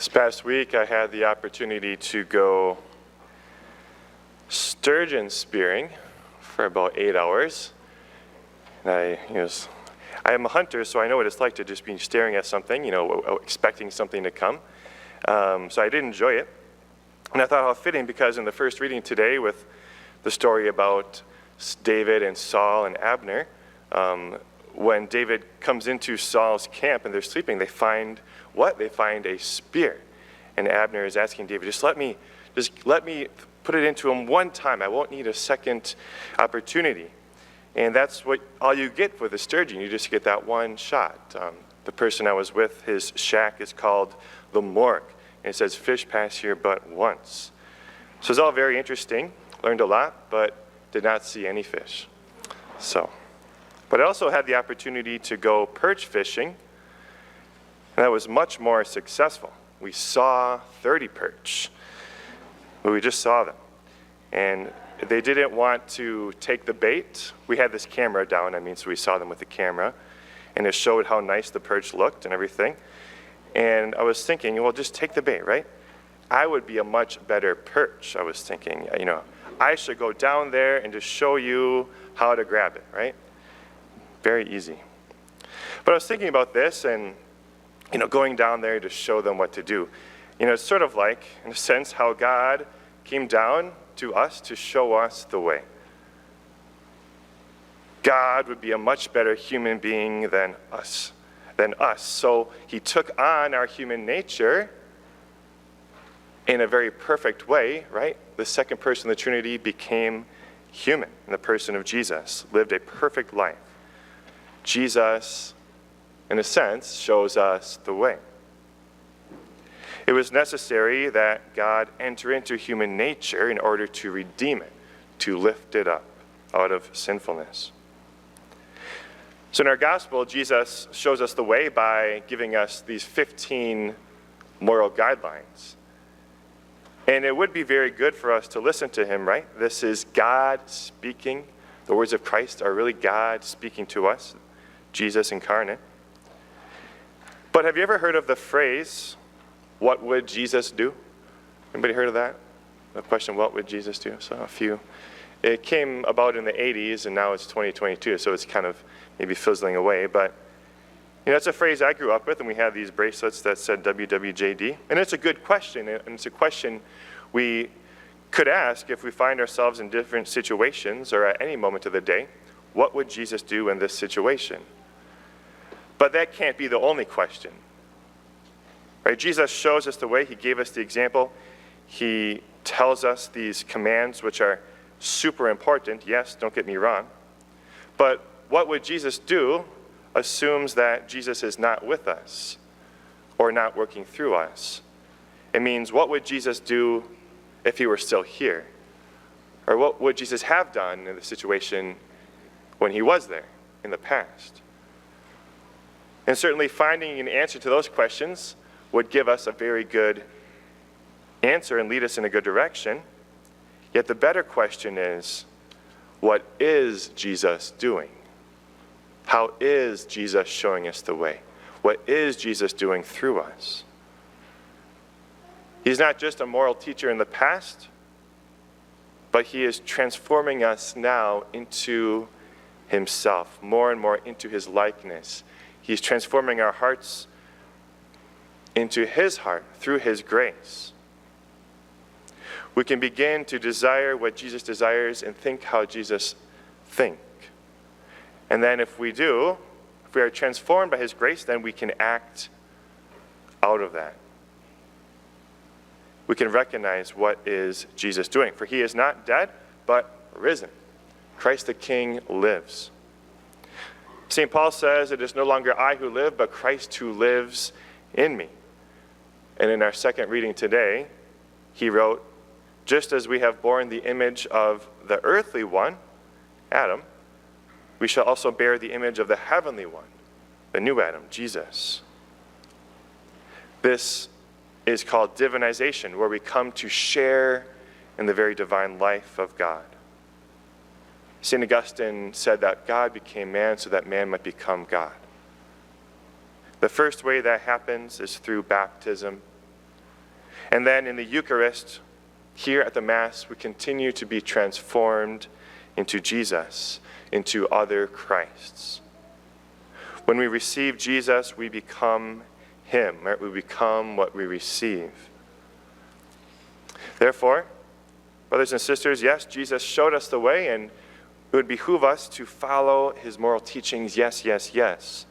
This past week, I had the opportunity to go sturgeon spearing for about 8 hours. And I am a hunter, so I know what it's like to just be staring at something, expecting something to come. So I did enjoy it. And I thought how fitting, because in the first reading today with the story about David and Saul and Abner, when David comes into Saul's camp and they're sleeping, they find what? They find a spear. And Abner is asking David, just let me put it into him one time. I won't need a second opportunity. And that's all you get with a sturgeon. You just get that one shot. The person I was with, his shack is called the morgue. And it says, fish pass here but once. So it's all very interesting. Learned a lot, but did not see any fish. But I also had the opportunity to go perch fishing. And that was much more successful. We saw 30 perch. But we just saw them. And they didn't want to take the bait. We had this camera down, so we saw them with the camera. And it showed how nice the perch looked and everything. And I was thinking, well, just take the bait, right? I would be a much better perch, I was thinking. I should go down there and just show you how to grab it, right? Very easy. But I was thinking about this and, going down there to show them what to do. It's sort of like, in a sense, how God came down to us to show us the way. God would be a much better human being than us. So he took on our human nature in a very perfect way, right? The second person of the Trinity became human in the person of Jesus, lived a perfect life. Jesus, in a sense, shows us the way. It was necessary that God enter into human nature in order to redeem it, to lift it up out of sinfulness. So in our gospel, Jesus shows us the way by giving us these 15 moral guidelines. And it would be very good for us to listen to him, right? This is God speaking. The words of Christ are really God speaking to us, Jesus incarnate. But have you ever heard of the phrase, what would Jesus do? Anybody heard of that? The question, what would Jesus do? So a few. It came about in the 80s, and now it's 2022, so it's kind of maybe fizzling away. But that's a phrase I grew up with, and we had these bracelets that said WWJD. And it's a good question, and it's a question we could ask if we find ourselves in different situations or at any moment of the day. What would Jesus do in this situation? But that can't be the only question. Right? Jesus shows us the way. He gave us the example. He tells us these commands, which are super important. Yes, don't get me wrong. But what would Jesus do assumes that Jesus is not with us or not working through us. It means, what would Jesus do if he were still here? Or what would Jesus have done in the situation when he was there in the past? And certainly finding an answer to those questions would give us a very good answer and lead us in a good direction. Yet the better question is, what is Jesus doing? How is Jesus showing us the way? What is Jesus doing through us? He's not just a moral teacher in the past, but he is transforming us now into himself, more and more into his likeness. He's transforming our hearts into his heart through his grace. We can begin to desire what Jesus desires and think how Jesus thinks. And then if we are transformed by his grace, then we can act out of that. We can recognize what is Jesus doing. For he is not dead, but risen. Christ the King lives. St. Paul says, it is no longer I who live, but Christ who lives in me. And in our second reading today, he wrote, just as we have borne the image of the earthly one, Adam, we shall also bear the image of the heavenly one, the new Adam, Jesus. This is called divinization, where we come to share in the very divine life of God. St. Augustine said that God became man so that man might become God. The first way that happens is through baptism And then in the Eucharist, here at the Mass, we continue to be transformed into Jesus, into other Christs. When we receive Jesus, we become him, right? We become what we receive. Therefore, brothers and sisters, yes, Jesus showed us the way, and it would behoove us to follow his moral teachings, yes, yes, yes.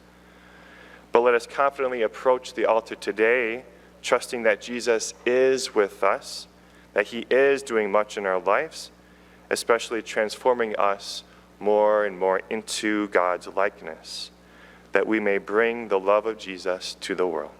But let us confidently approach the altar today, trusting that Jesus is with us, that he is doing much in our lives, especially transforming us more and more into God's likeness, that we may bring the love of Jesus to the world.